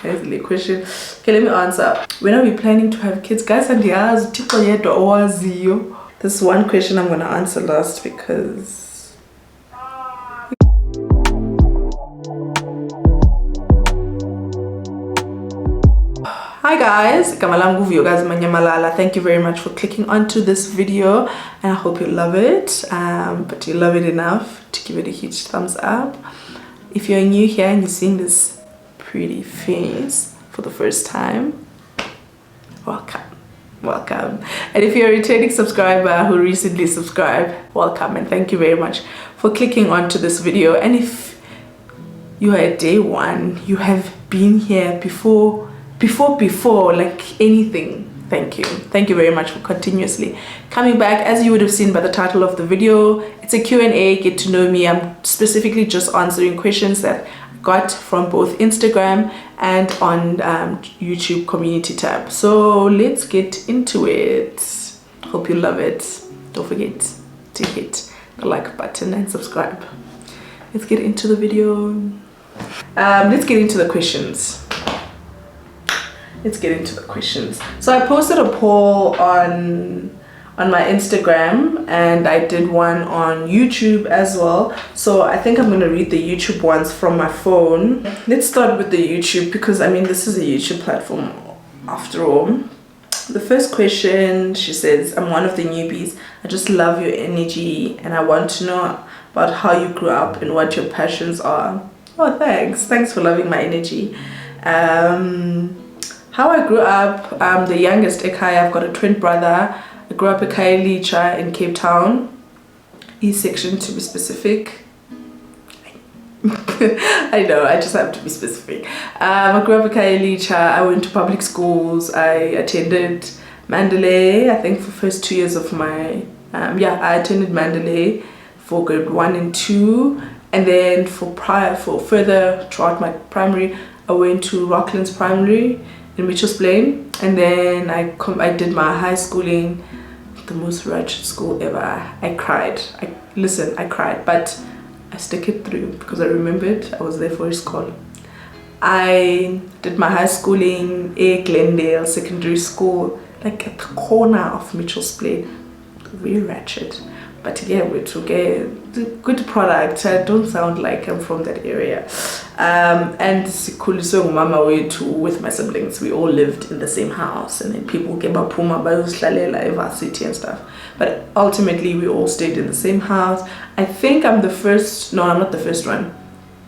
There's the question. Okay, let me answer. When are we planning to have kids? Guys, and this is one question I'm going to answer last because... Hi guys, Vuyokazi Manyamalala. Thank you very much for clicking onto this video and I hope you love it. But you love it enough to give it a huge thumbs up. If you're new here and you're seeing this pretty face for the first time, welcome. And if you're a returning subscriber who recently subscribed, welcome and thank you very much for clicking onto this video. And if you are at day one, you have been here before, like anything, thank you very much for continuously coming back. As you would have seen by the title of the video, it's a Q&A, get to know me. I'm specifically just answering questions that I got from both Instagram and on YouTube community tab. So let's get into it. Hope you love it. Don't forget to hit the like button and subscribe. Let's get into the video. Let's get into the questions. So I posted a poll on my Instagram and I did one on YouTube as well. So I think I'm going to read the YouTube ones from my phone. Let's start with the YouTube because I mean this is a YouTube platform after all. The first question, she says, I'm one of the newbies. I just love your energy and I want to know about how you grew up and what your passions are. Oh, thanks for loving my energy. How I grew up, I'm the youngest Ekhaya. I've got a twin brother. I grew up in Khayelitsha in Cape Town, East section to be specific. I know, I just have to be specific. I grew up in Khayelitsha. I went to public schools. I attended Mandalay, I think for the first 2 years of my, I attended Mandalay for grade 1 and 2. And then for further throughout my primary, I went to Rocklands Primary in Mitchell's Plain, and then I did my high schooling, the most wretched school ever. I cried, I cried, but I stuck it through because I remembered I was there for his call. I did my high schooling at Glendale Secondary School, like at the corner of Mitchell's Plain. Very ratchet, but yeah, we took a good product. I don't sound like I'm from that area. And mama with my siblings, we all lived in the same house, and then people came up varsity and stuff, but ultimately we all stayed in the same house. I think I'm the first, no, I'm not the first one,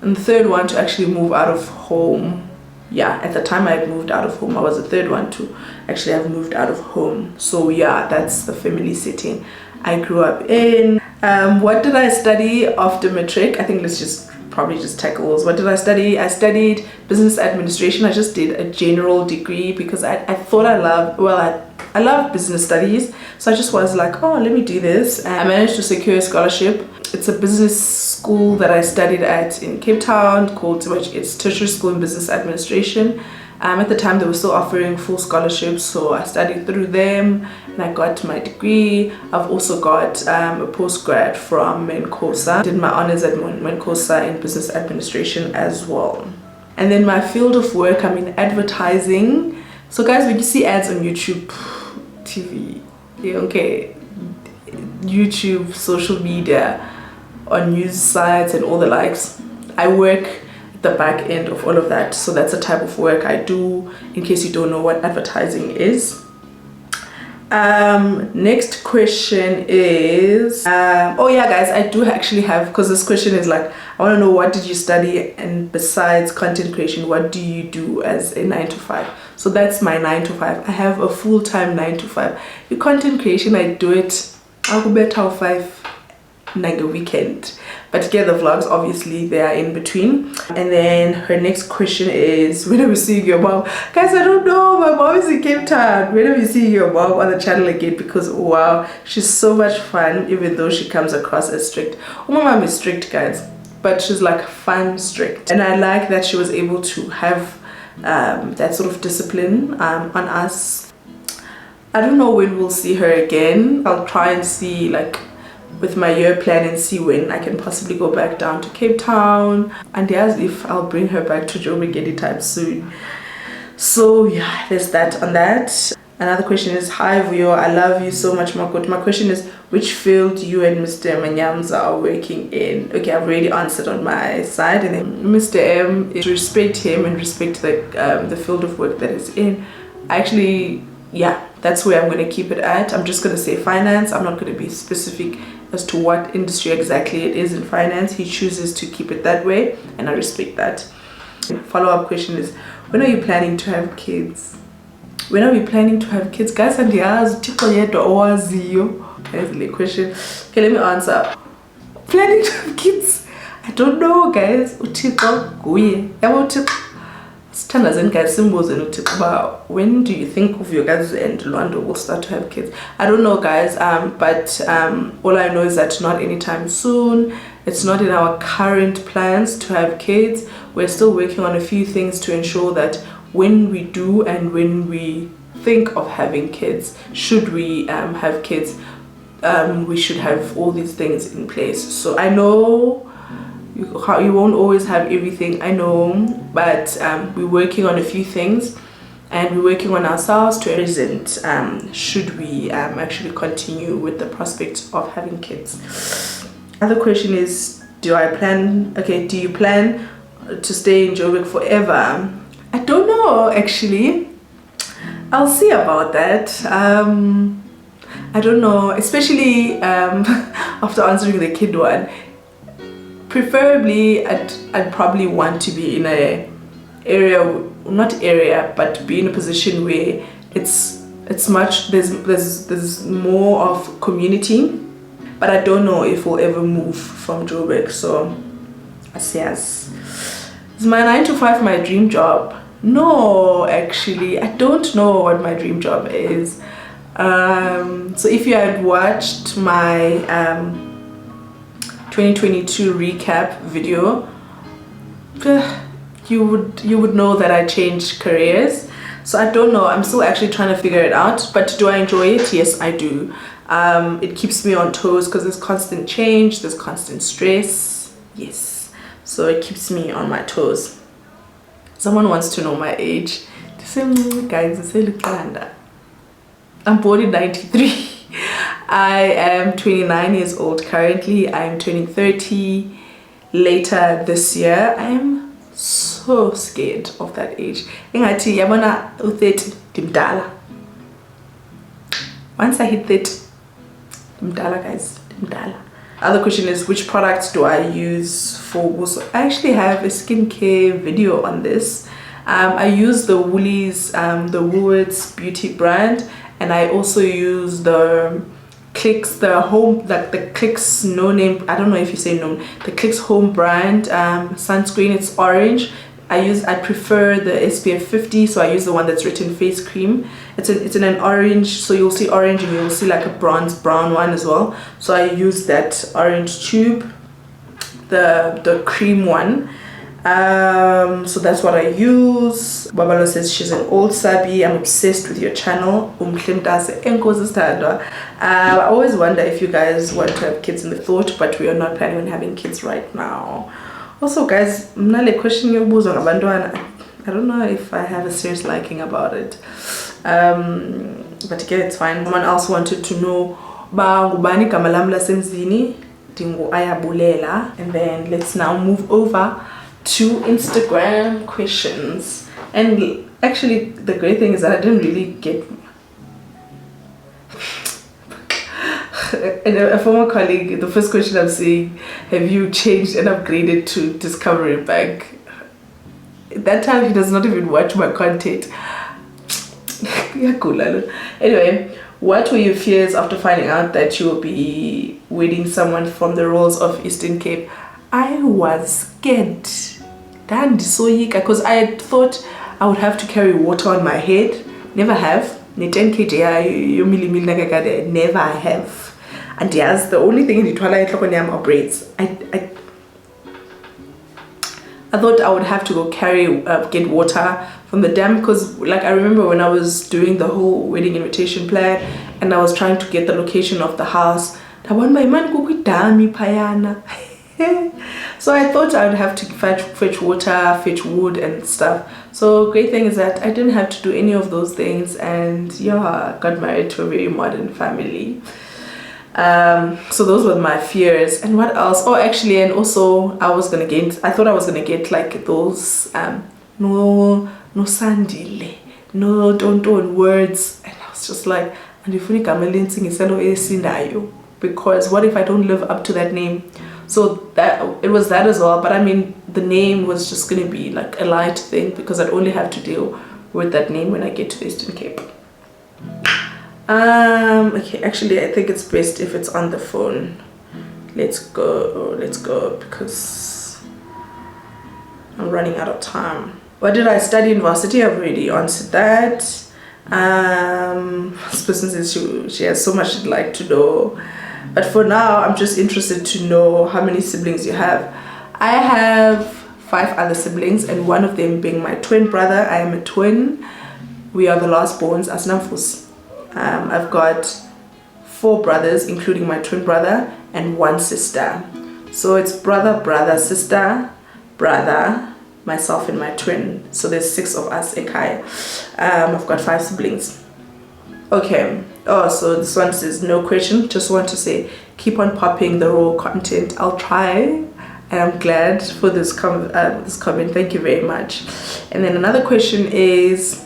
I'm the third one to actually move out of home. Yeah, at the time I had moved out of home. I was the third one to actually have moved out of home. So yeah, that's the family setting I grew up in. What did I study after matric? I think let's probably just tackle what did I study? I studied business administration. I just did a general degree because I thought I love business studies. So I just was like, oh, let me do this. I managed to secure a scholarship. It's a business school that I studied at in Cape Town called, it's Tertiary School in Business Administration. At the time they were still offering full scholarships, so I studied through them and I got my degree. I've also got a postgrad from Menkosa. Did my honors at Menkosa in business administration as well. And then my field of work, I'm in advertising. So guys, when you see ads on YouTube, TV, okay, YouTube, social media, on news sites and all the likes, I work the back end of all of that. So that's the type of work I do, in case you don't know what advertising is. Next question is oh yeah guys, I do actually have, because this question is like, I want to know what did you study, and besides content creation, what do you do as a 9-to-5? So that's my 9-to-5. I have a full-time 9-to-5. The content creation, I do it I'll go better 5 like a weekend, but yeah, the vlogs obviously they are in between. And then her next question is, when are we seeing your mom? Guys, I don't know, my mom is in Cape Town. When are we seeing your mom on the channel again? Because wow, she's so much fun, even though she comes across as strict. Oh, my mom is strict guys, but she's like fun strict, and I like that she was able to have that sort of discipline on us. I don't know when we'll see her again. I'll try and see like with my year plan and see when I can possibly go back down to Cape Town, and yes, if I'll bring her back to Joburg anytime soon. So yeah, there's that on that. Another question is, hi Vuyo, I love you so much, Makot. My question is, which field you and Mr. Manyamza are working in? Okay, I've already answered on my side. And then Mr. M, is respect him and respect the field of work that he's in. Actually, yeah, that's where I'm going to keep it at. I'm just going to say finance. I'm not going to be specific as to what industry exactly it is in finance. He chooses to keep it that way, and I respect that. Follow-up question is, when are you planning to have kids? When are we planning to have kids? Guys, and there's the question. Okay, let me answer. Planning to have kids? I don't know, guys. When do you think Vuyokazi and Luando will start to have kids? I don't know, guys, but all I know is that not anytime soon. It's not in our current plans to have kids. We're still working on a few things to ensure that when we do and when we think of having kids, should we have kids, we should have all these things in place. So I know you won't always have everything, I know, but we're working on a few things, and we're working on ourselves to present should we actually continue with the prospect of having kids. Other question is, do you plan to stay in Joburg forever? I don't know, actually. I'll see about that. I don't know, especially after answering the kid one. Preferably, I'd probably want to be in a but be in a position where it's much, there's more of community. But I don't know if we'll ever move from Joburg. So, yes. Is my 9 to 5 my dream job? No, actually, I don't know what my dream job is. So if you had watched my 2022 recap video, you would know that I changed careers. So I don't know, I'm still actually trying to figure it out. But do I enjoy it? Yes, I do. It keeps me on toes because there's constant change, there's constant stress. Yes, so it keeps me on my toes. Someone wants to know my age. Guys, I'm born in 93. I am 29 years old currently. I am turning 30 later this year. I am so scared of that age. Once I hit 30, guys, other question is, which products do I use for wuso? I actually have a skincare video on this. I use the Woolies, the Woolworths beauty brand, and I also use the Clicks, the Clicks no name, I don't know if you say no, the Clicks home brand sunscreen. It's orange. I prefer the SPF 50, so I use the one that's written face cream. It's in an orange, so you'll see orange and you'll see like a bronze brown one as well. So I use that orange tube, the cream one. So that's what I use. Babalo says she's an old sabi. I'm obsessed with your channel. I always wonder if you guys want to have kids in the thought, but we are not planning on having kids right now. Also, guys, question I don't know if I have a serious liking about it. But again, it's fine. Someone else wanted to know ngubani gama lami lasemzini, dingo ayabulela. And then let's now move over to Instagram questions. And actually, the great thing is that I didn't really get and a former colleague, the first question I'm seeing, have you changed and upgraded to Discovery Bank? That time he does not even watch my content. Anyway, what were your fears after finding out that you will be wedding someone from the rolls of Eastern Cape? I was scared. Because I thought I would have to carry water on my head. Never have. Never have. And yes, the only thing in the toilet are braids. I thought I would have to go get water from the dam, because like I remember when I was doing the whole wedding invitation plan and I was trying to get the location of the house, ndabona uba imani kukho idami phayana. So I thought I would have to fetch water, fetch wood and stuff. So great thing is that I didn't have to do any of those things, and yeah, got married to a very modern family. So those were my fears. And what else? Oh, actually, and also I thought I was gonna get like those no sandile, no don't words, and I was just like, because what if I don't live up to that name? So that it was that as well. But I mean, the name was just gonna be like a light thing because I'd only have to deal with that name when I get to the Eastern Cape. Okay, actually I think it's best if it's on the phone. Let's go because I'm running out of time. What did I study in varsity? I've already answered that. This person says she has so much she'd like to know, but for now I'm just interested to know how many siblings you have. I have 5 other siblings, and one of them being my twin brother. I am a twin. We are the last borns as Namfus. I've got 4 brothers, including my twin brother, and 1 sister. So it's brother, sister, brother, myself, and my twin. So there's 6 of us, Ekai. I've got 5 siblings. Okay. Oh, so this one says no question. Just want to say, keep on popping the raw content. I'll try. And I'm glad for this comment. Thank you very much. And then another question is,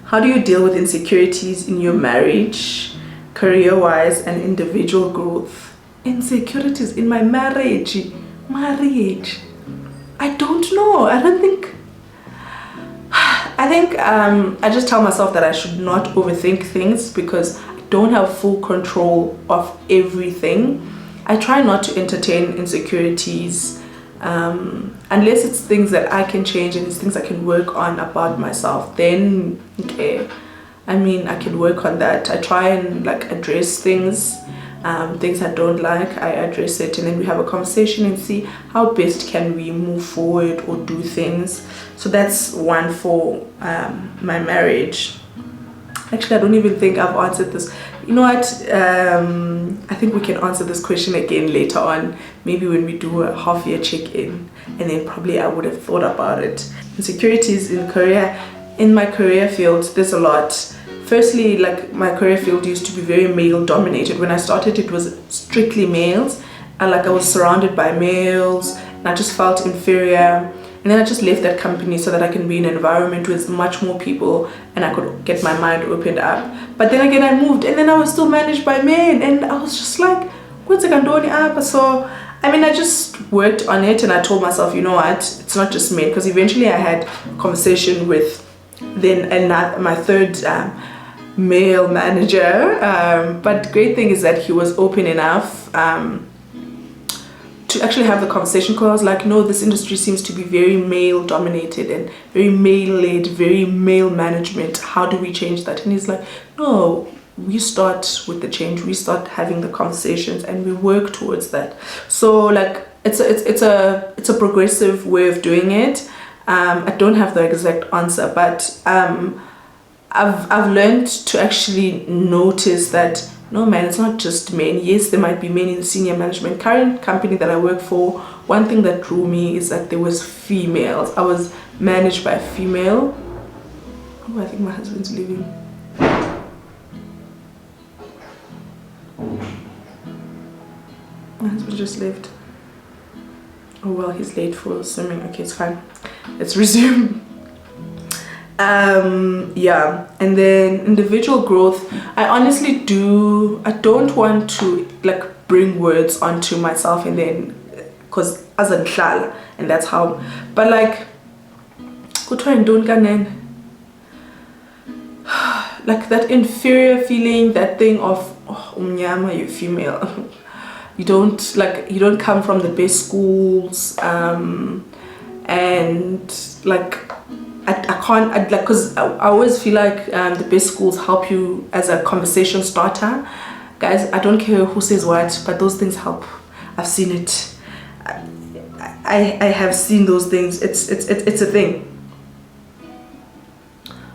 how do you deal with insecurities in your marriage, career-wise, and individual growth? Insecurities in my marriage. I don't know. I think I just tell myself that I should not overthink things because I don't have full control of everything. I try not to entertain insecurities unless it's things that I can change and it's things I can work on about myself. Then okay, I mean, I can work on that. I try and like address things I don't like. I address it, and then we have a conversation and see how best can we move forward or do things. So that's one for my marriage. Actually, I don't even think I've answered this. You know what? I think we can answer this question again later on, maybe when we do a half-year check-in, and then probably I would have thought about it. Insecurities in my career field, there's a lot. Firstly, like my career field used to be very male dominated. When I started, it was strictly males, and like I was surrounded by males, and I just felt inferior. And then I just left that company so that I can be in an environment with much more people and I could get my mind opened up. But then again, I moved, and then I was still managed by men, and I was just like, what's it going up? So I mean, I just worked on it, and I told myself, you know what, it's not just men, because eventually I had a conversation with my third male manager, but great thing is that he was open enough to actually have the conversation, because I was like, no, this industry seems to be very male dominated and very male led, very male management. How do we change that? And he's like, no, we start with the change, we start having the conversations, and we work towards that. So like it's a progressive way of doing it. I don't have the exact answer, but I've learned to actually notice that no man, it's not just men. Yes, there might be men in senior management. Current company that I work for, one thing that drew me is that there was females. I was managed by a female. Oh, I think my husband's leaving. My husband just left. Oh well, he's late for swimming. Okay, it's fine. Let's resume. Yeah, and then individual growth, I don't want to like bring words onto myself, and then because as a child, and that's how, but like like that inferior feeling, that thing of umnyama, you're female. you don't come from the best schools, and like I can't, because I always feel like the best schools help you as a conversation starter. Guys, I don't care who says what, but those things help. I've seen it. I have seen those things. It's a thing.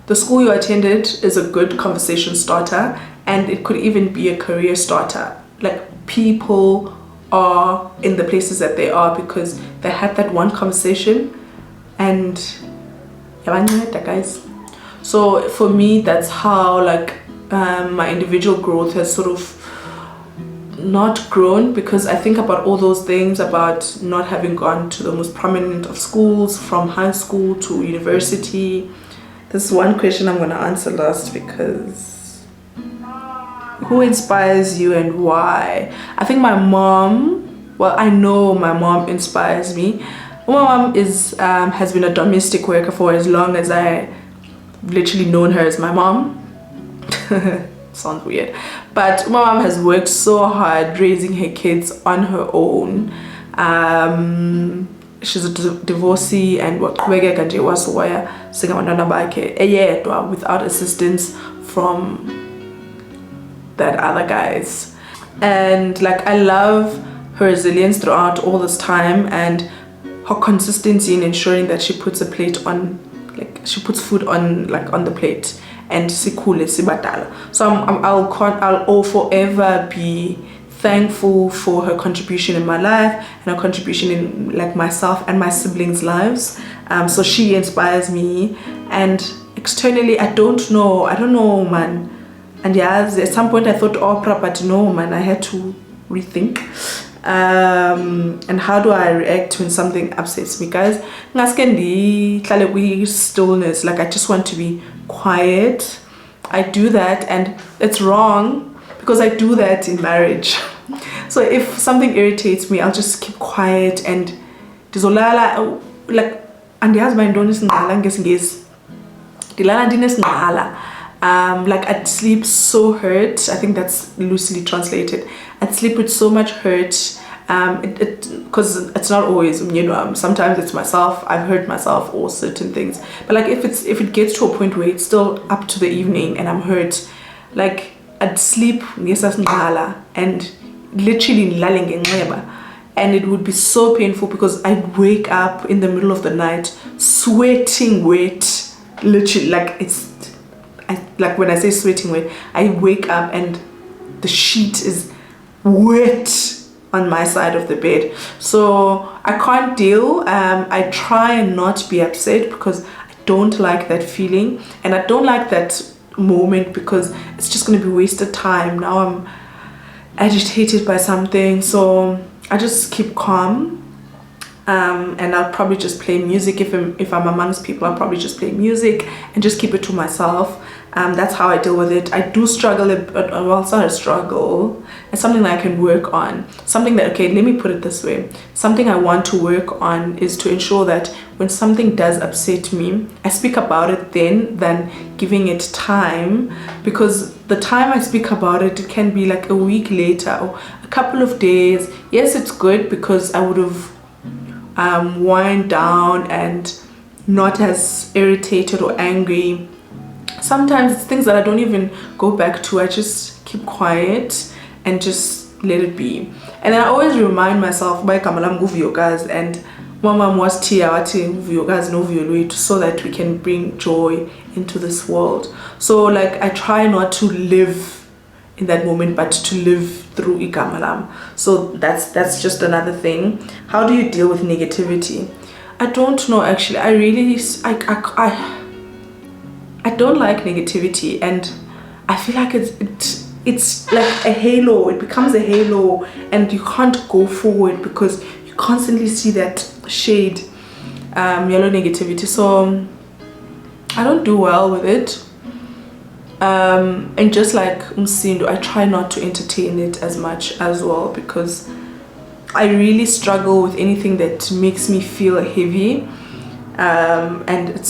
The school you attended is a good conversation starter, and it could even be a career starter. Like people are in the places that they are because they had that one conversation and guys. So for me, that's how like my individual growth has sort of not grown, because I think about all those things, about not having gone to the most prominent of schools from high school to university. This is one question I'm going to answer last, because who inspires you and why? I think my mom, well, I know my mom inspires me. My mom is has been a domestic worker for as long as I literally known her as my mom. Sounds weird, but my mom has worked so hard raising her kids on her own. She's a divorcee and without assistance from that other guys. And like, I love her resilience throughout all this time and her consistency in ensuring that she puts a plate on, like she puts food on, like on the plate, and sikule sibatala. So I'll forever be thankful for her contribution in my life and her contribution in like myself and my siblings' lives. So she inspires me, and externally I don't know, man. And yeah, at some point I thought opera, but no, man, I had to rethink. And how do I react when something upsets me, guys? Stillness, like I just want to be quiet. I do that, and it's wrong because I do that in marriage. So if something irritates me, I'll just keep quiet and like, and the husband don't listen like I'd sleep so hurt. I think that's loosely translated. I'd sleep with so much hurt. Because it's not always, sometimes it's myself, I've hurt myself or certain things, but like if it gets to a point where it's still up to the evening and I'm hurt, like I'd sleep and literally and it would be so painful because I'd wake up in the middle of the night sweating wet, literally, like like when I say sweating wet, I wake up and the sheet is wet on my side of the bed. So I can't deal. I try and not be upset because I don't like that feeling, and I don't like that moment because it's just going to be wasted time. Now I'm agitated by something, so I just keep calm. And I'll probably just play music. If I'm amongst people, I'll probably just play music and just keep it to myself. That's how I deal with it. I do struggle, well, it's not a struggle. It's something that I can work on. Something that, okay, let me put it this way. Something I want to work on is to ensure that when something does upset me, I speak about it then than giving it time. Because the time I speak about it, it can be like a week later or a couple of days. Yes, it's good because I would have wind down and not as irritated or angry. Sometimes it's things that I don't even go back to. I just keep quiet and just let it be. And then I always remind myself by Kamalam Vuyokazi and Mama was Vuyokazi no Vuyolwethu, so that we can bring joy into this world. So like I try not to live in that moment, but to live through Ikamalam. So that's just another thing. How do you deal with negativity? I don't know, actually. I don't like negativity, and I feel like it's like a halo. It becomes a halo, and you can't go forward because you constantly see that shade, yellow negativity. So I don't do well with it. And just like Umsindo, I try not to entertain it as much as well, because I really struggle with anything that makes me feel heavy, and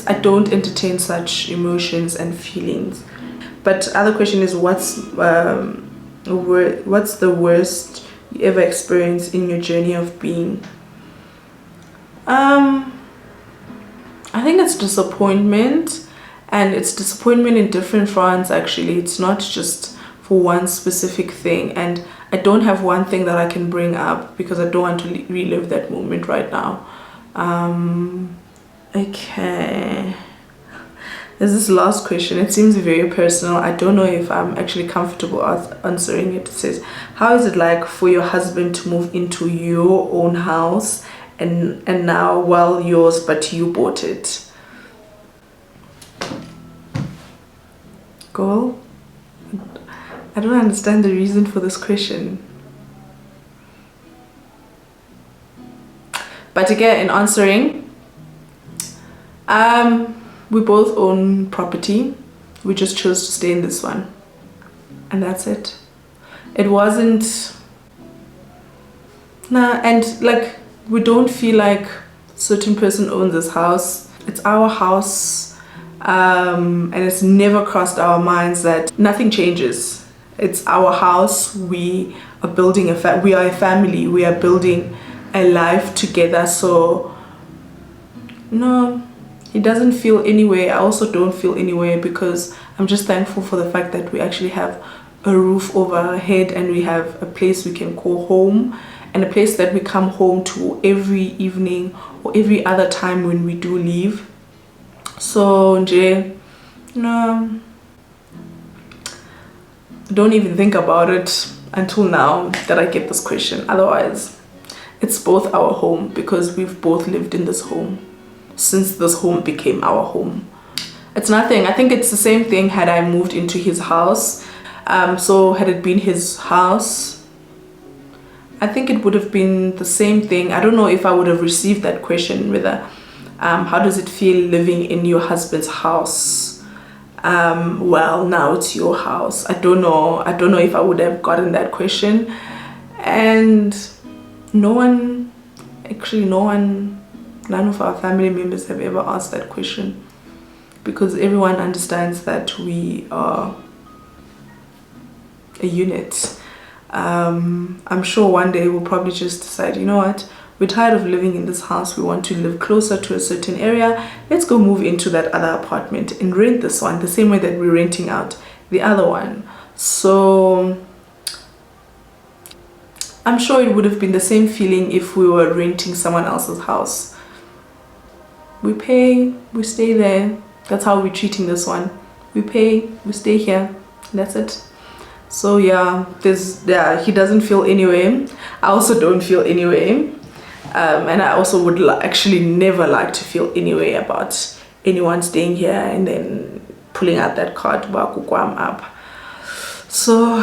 I don't entertain such emotions and feelings. But other question is, what's the worst you ever experienced in your journey of being? I think it's disappointment, and it's disappointment in different fronts. Actually, it's not just for one specific thing, and I don't have one thing that I can bring up because I don't want to relive that moment right now. Okay, There's this last question. It seems very personal. I don't know if I'm actually comfortable answering it. It says, how is it like for your husband to move into your own house and now, well, yours, but you bought it? Girl, I don't understand the reason for this question. But again, in answering, we both own property. We just chose to stay in this one, and that's it. It wasn't and like, we don't feel like certain person owns this house. It's our house, and it's never crossed our minds that nothing changes. It's our house. We are building we are a family. We are building a life together. So no, he doesn't feel any way. I also don't feel any way, because I'm just thankful for the fact that we actually have a roof over our head, and we have a place we can call home, and a place that we come home to every evening or every other time when we do leave. So Jay, no, don't even think about it until now that I get this question. Otherwise, it's both our home, because we've both lived in this home since this home became our home. It's nothing. I think it's the same thing had I moved into his house. So had it been his house, I think it would have been the same thing. I don't know if I would have received that question, whether how does it feel living in your husband's house? Well, now it's your house. I don't know if I would have gotten that question. And none of our family members have ever asked that question, because everyone understands that we are a unit. I'm sure one day we'll probably just decide, you know what, we're tired of living in this house, we want to live closer to a certain area, let's go move into that other apartment and rent this one the same way that we're renting out the other one. So I'm sure it would have been the same feeling if we were renting someone else's house. We pay, we stay there. That's how we're treating this one. We pay, we stay here, and that's it. So yeah, he doesn't feel anyway. I also don't feel anyway. And I also would actually never like to feel anyway about anyone staying here and then pulling out that card up. So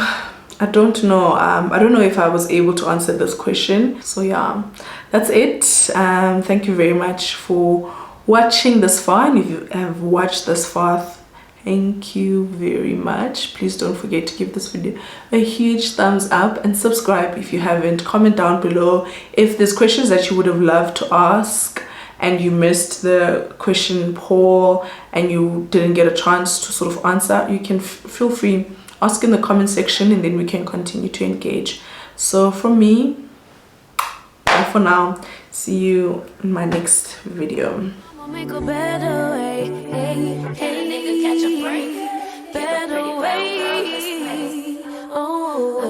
I don't know. I don't know if I was able to answer this question. So yeah, that's it. Thank you very much for watching this far, and if you have watched this far, thank you very much. Please don't forget to give this video a huge thumbs up and subscribe if you haven't. Comment down below if there's questions that you would have loved to ask and you missed the question poll and you didn't get a chance to sort of answer. You can feel free, ask in the comment section, and then we can continue to engage. So from me, bye for now. See you in my next video. Make a better way.